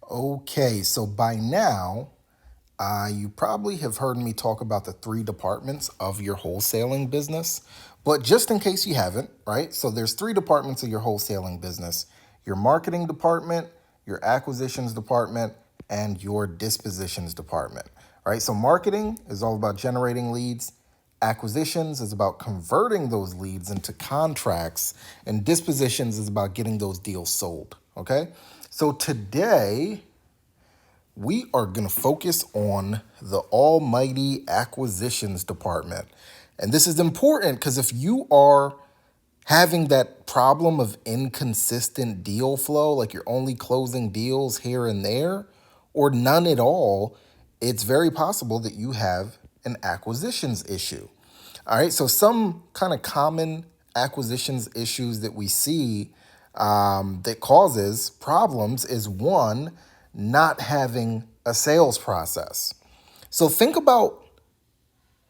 Okay, so by now, you probably have heard me talk about the three departments of your wholesaling business. But just in case you haven't, right? So there's three departments of your wholesaling business: your marketing department, your acquisitions department, and your dispositions department. Right? So marketing is all about generating leads. Acquisitions is about converting those leads into contracts, and dispositions is about getting those deals sold. Okay? So today we are going to focus on the almighty acquisitions department. And this is important because if you are having that problem of inconsistent deal flow, like you're only closing deals here and there, or none at all, it's very possible that you have an acquisitions issue. All right, so some kind of common acquisitions issues that we see that causes problems is one, not having a sales process. So think about,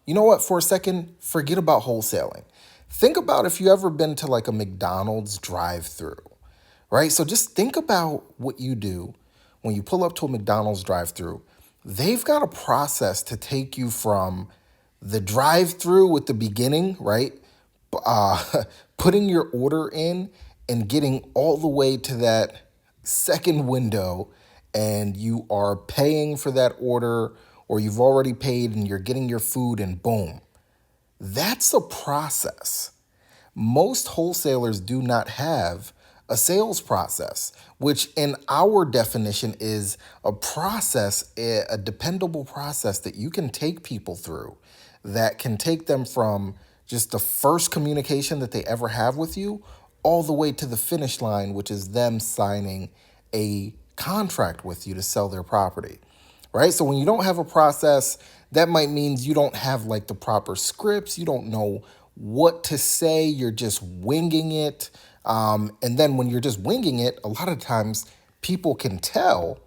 you know what, for a second, forget about wholesaling. Think about if you ever been to like a McDonald's drive-through, right? So just think about what you do when you pull up to a McDonald's drive-through. They've got a process to take you from the drive-through with the beginning, right? Uh, Putting your order in and getting all the way to that second window, and you are paying for that order, or you've already paid and you're getting your food, and boom. That's a process. Most wholesalers do not have a sales process, which in our definition is a process, a dependable process that you can take people through that can take them from just the first communication that they ever have with you all the way to the finish line, which is them signing a contract with you to sell their property, right? So when you don't have a process, that might mean you don't have like the proper scripts. You don't know what to say. You're just winging it. And then when you're just winging it, a lot of times people can tell,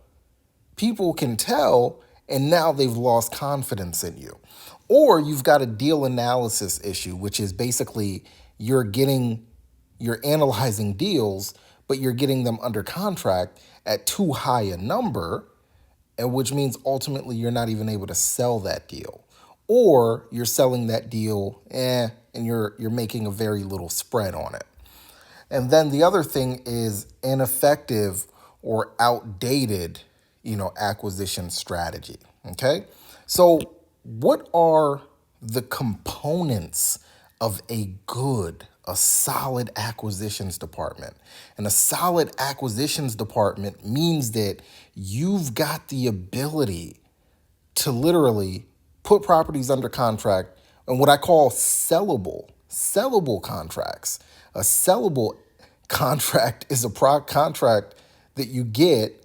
people can tell, and now they've lost confidence in you. Or you've got a deal analysis issue, which is basically you're analyzing deals, but you're getting them under contract at too high a number, and which means ultimately you're not even able to sell that deal, or you're selling that deal and you're making a very little spread on it. And then the other thing is ineffective or outdated, acquisition strategy. Okay, so what are the components of a solid acquisitions department? And a solid acquisitions department means that you've got the ability to literally put properties under contract and what I call sellable contracts. A sellable contract is a contract that you get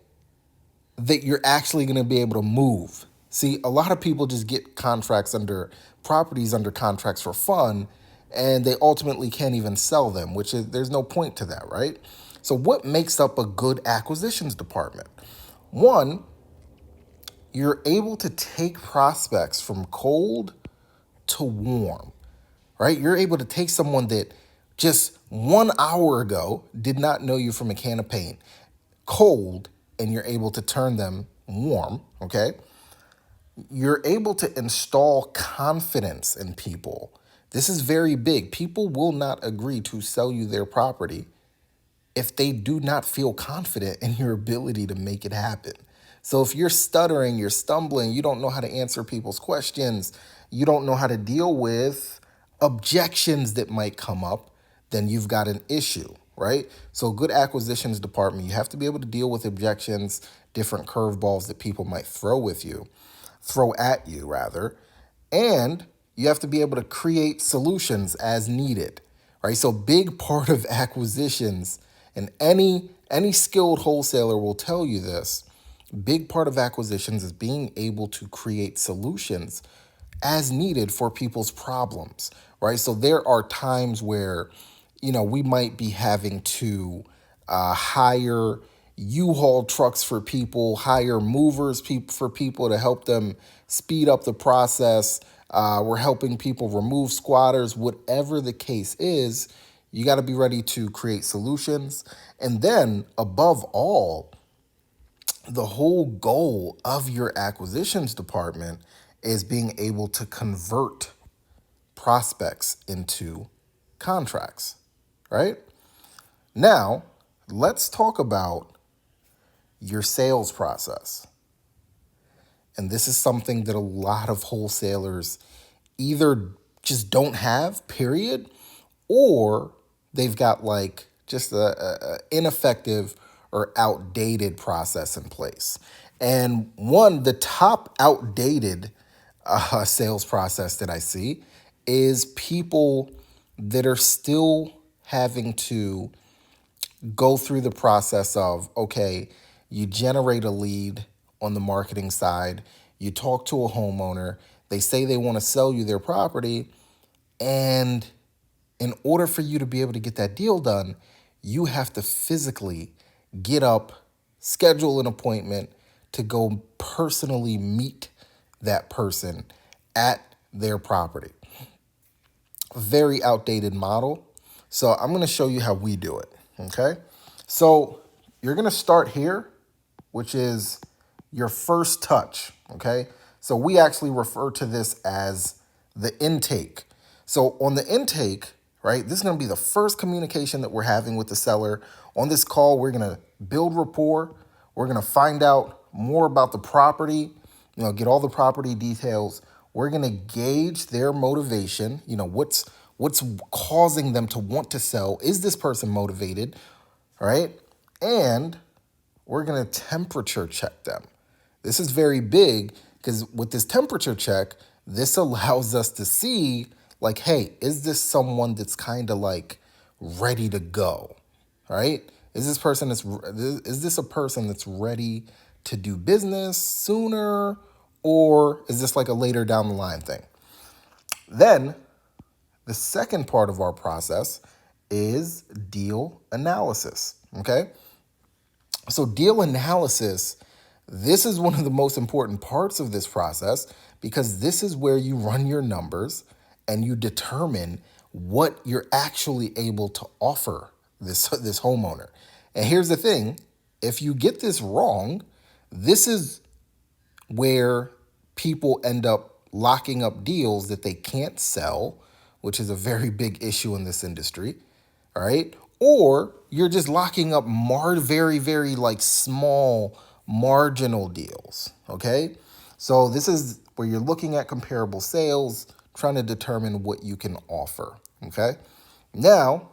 that you're actually going to be able to move. See, a lot of people just get properties under contracts for fun, and they ultimately can't even sell them, which is, there's no point to that, right? So what makes up a good acquisitions department? One, you're able to take prospects from cold to warm, right? You're able to take someone that just 1 hour ago did not know you from a can of paint, cold, and you're able to turn them warm, okay? You're able to install confidence in people. This is very big. People will not agree to sell you their property if they do not feel confident in your ability to make it happen. So if you're stuttering, you're stumbling, you don't know how to answer people's questions, you don't know how to deal with objections that might come up, then you've got an issue, right? So good acquisitions department, you have to be able to deal with objections, different curveballs that people might throw at you rather, and you have to be able to create solutions as needed, right? So big part of acquisitions, and any skilled wholesaler will tell you this, big part of acquisitions is being able to create solutions as needed for people's problems, right? So there are times where, we might be having to hire U-Haul trucks for people, hire movers for people to help them speed up the process. We're helping people remove squatters, whatever the case is. You got to be ready to create solutions. And then above all, the whole goal of your acquisitions department is being able to convert prospects into contracts, right? Now, let's talk about your sales process. And this is something that a lot of wholesalers either just don't have, period, or they've got like just a ineffective or outdated process in place. And one, the top outdated sales process that I see is people that are still having to go through the process of, okay, you generate a lead on the marketing side, you talk to a homeowner, they say they want to sell you their property, and in order for you to be able to get that deal done, you have to physically get up, schedule an appointment to go personally meet that person at their property. Very outdated model. So I'm going to show you how we do it. Okay. So you're going to start here, which is your first touch. Okay. So we actually refer to this as the intake. So on the intake, right, this is going to be the first communication that we're having with the seller. On this call, we're going to build rapport. We're going to find out more about the property, get all the property details. We're going to gauge their motivation, what's causing them to want to sell. Is this person motivated, right? And we're going to temperature check them. This is very big because with this temperature check, this allows us to see like, hey, is this someone that's kind of like ready to go, right? Is this a person that's ready to do business sooner, or is this like a later down the line thing? Then the second part of our process is deal analysis, okay? So deal analysis, this is one of the most important parts of this process because this is where you run your numbers and you determine what you're actually able to offer this homeowner. And here's the thing, if you get this wrong, this is where people end up locking up deals that they can't sell, which is a very big issue in this industry, all right? Or you're just locking up very, very like small marginal deals, okay? So this is where you're looking at comparable sales, trying to determine what you can offer, okay? Now,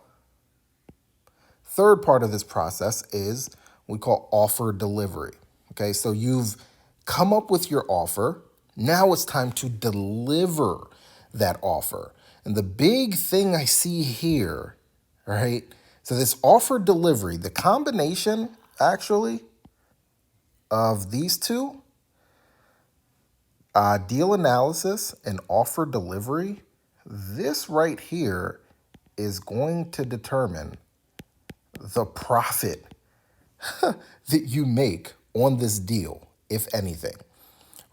third part of this process is we call offer delivery, okay? So you've come up with your offer. Now it's time to deliver that offer. And the big thing I see here, right? So this offer delivery, the combination actually of these two, deal analysis and offer delivery, this right here is going to determine the profit that you make on this deal, if anything,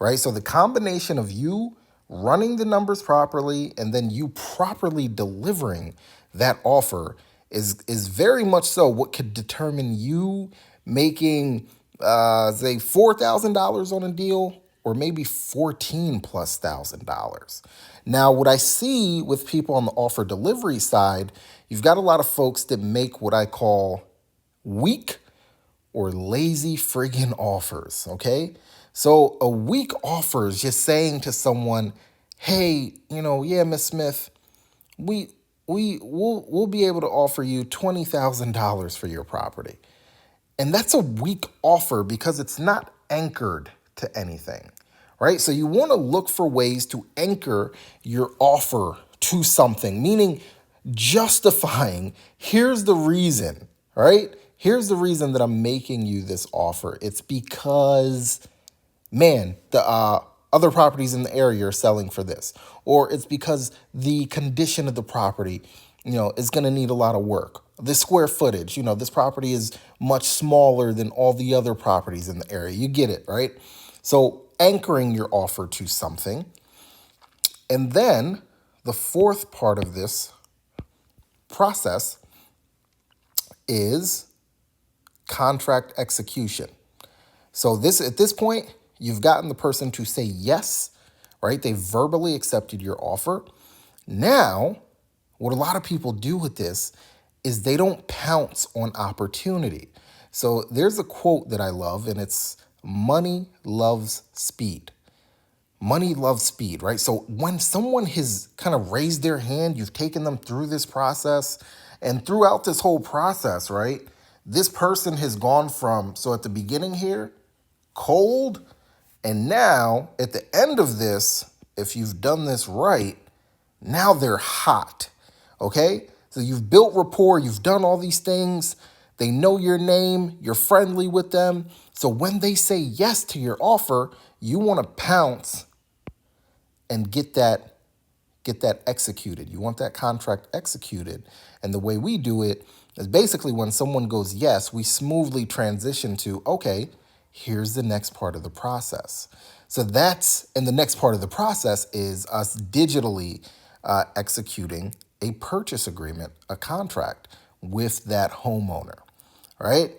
right? So the combination of you running the numbers properly and then you properly delivering that offer is very much so what could determine you making, say, $4,000 on a deal or maybe 14 plus $1,000. Now, what I see with people on the offer delivery side, you've got a lot of folks that make what I call weak or lazy friggin' offers, okay? So a weak offer is just saying to someone, hey, yeah, Miss Smith, we'll be able to offer you $20,000 for your property. And that's a weak offer because it's not anchored to anything, right? So you want to look for ways to anchor your offer to something, meaning justifying, here's the reason, right? Here's the reason that I'm making you this offer. It's because, man, the other properties in the area are selling for this. Or it's because the condition of the property, is going to need a lot of work. The square footage, this property is much smaller than all the other properties in the area. You get it, right? So anchoring your offer to something. And then the fourth part of this process is contract execution. So this at this point, you've gotten the person to say yes, right? They verbally accepted your offer. Now, what a lot of people do with this is they don't pounce on opportunity. So there's a quote that I love, and it's money loves speed. Money loves speed, right? So when someone has kind of raised their hand, you've taken them through this process, and throughout this whole process, right? This person has gone from, so at the beginning here, cold, and now at the end of this, if you've done this right, now they're hot. Okay? So you've built rapport, you've done all these things. They know your name, you're friendly with them. So when they say yes to your offer, you want to pounce and get that executed. You want that contract executed. And the way we do it is basically when someone goes yes, we smoothly transition to, okay, here's the next part of the process. So and the next part of the process is us digitally executing a purchase agreement, a contract with that homeowner, right?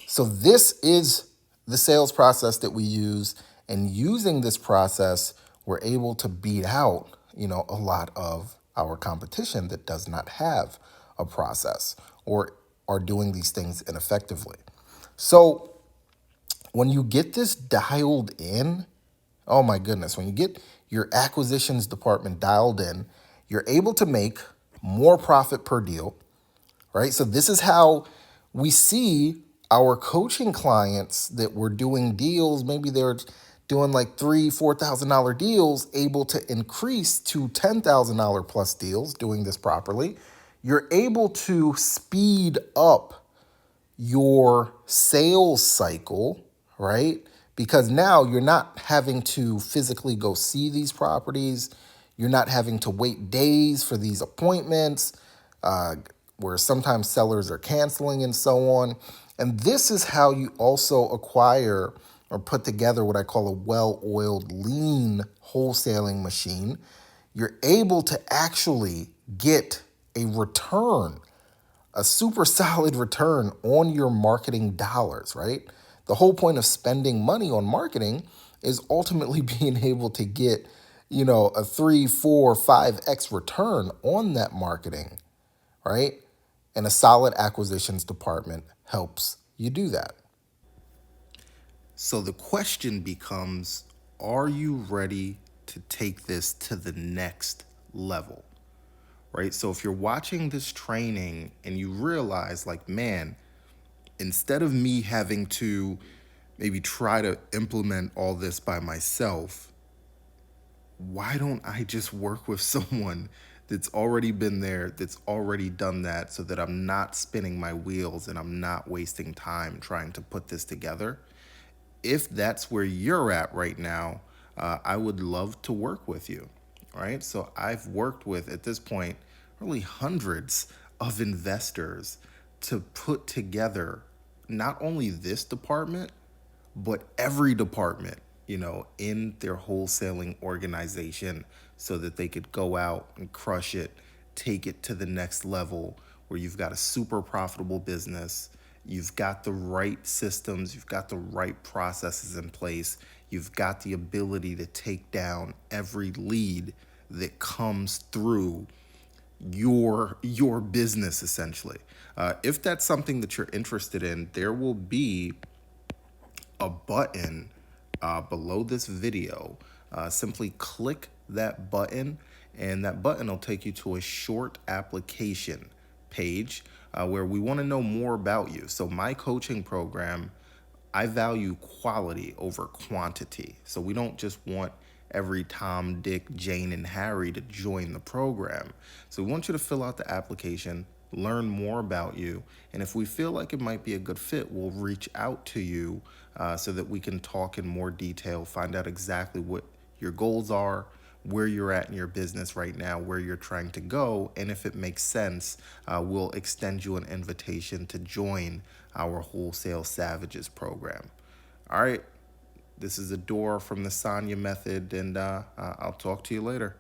So this is the sales process that we use, and using this process, we're able to beat out, a lot of our competition that does not have a process or are doing these things ineffectively. So when you get this dialed in, oh my goodness, when you get your acquisitions department dialed in, you're able to make more profit per deal, right? So this is how we see our coaching clients that were doing deals. Maybe they're doing like $3,000, $4,000 deals, able to increase to $10,000 plus deals doing this properly. You're able to speed up your sales cycle, right? Because now you're not having to physically go see these properties. You're not having to wait days for these appointments, where sometimes sellers are canceling and so on. And this is how you also acquire or put together what I call a well-oiled, lean wholesaling machine. You're able to actually get a return, a super solid return on your marketing dollars, right? The whole point of spending money on marketing is ultimately being able to get, a 3, 4, 5x return on that marketing, right? And a solid acquisitions department helps you do that. So the question becomes, are you ready to take this to the next level? Right? So if you're watching this training and you realize, like, man, instead of me having to maybe try to implement all this by myself, why don't I just work with someone that's already been there, that's already done that, so that I'm not spinning my wheels and I'm not wasting time trying to put this together? If that's where you're at right now, I would love to work with you. Right? So I've worked with, at this point, really hundreds of investors to put together not only this department, but every department, in their wholesaling organization, so that they could go out and crush it, take it to the next level where you've got a super profitable business, you've got the right systems, you've got the right processes in place, you've got the ability to take down every lead that comes through your business, essentially. If that's something that you're interested in, there will be a button below this video. Simply click that button, and that button will take you to a short application page where we want to know more about you. So my coaching program, I value quality over quantity. So we don't just want every Tom, Dick, Jane, and Harry to join the program. So we want you to fill out the application, learn more about you, and if we feel like it might be a good fit, we'll reach out to you so that we can talk in more detail, find out exactly what your goals are, where you're at in your business right now, where you're trying to go, and if it makes sense, we'll extend you an invitation to join our Wholesale Savages program. All right, this is Adore from the Sonya Method, and I'll talk to you later.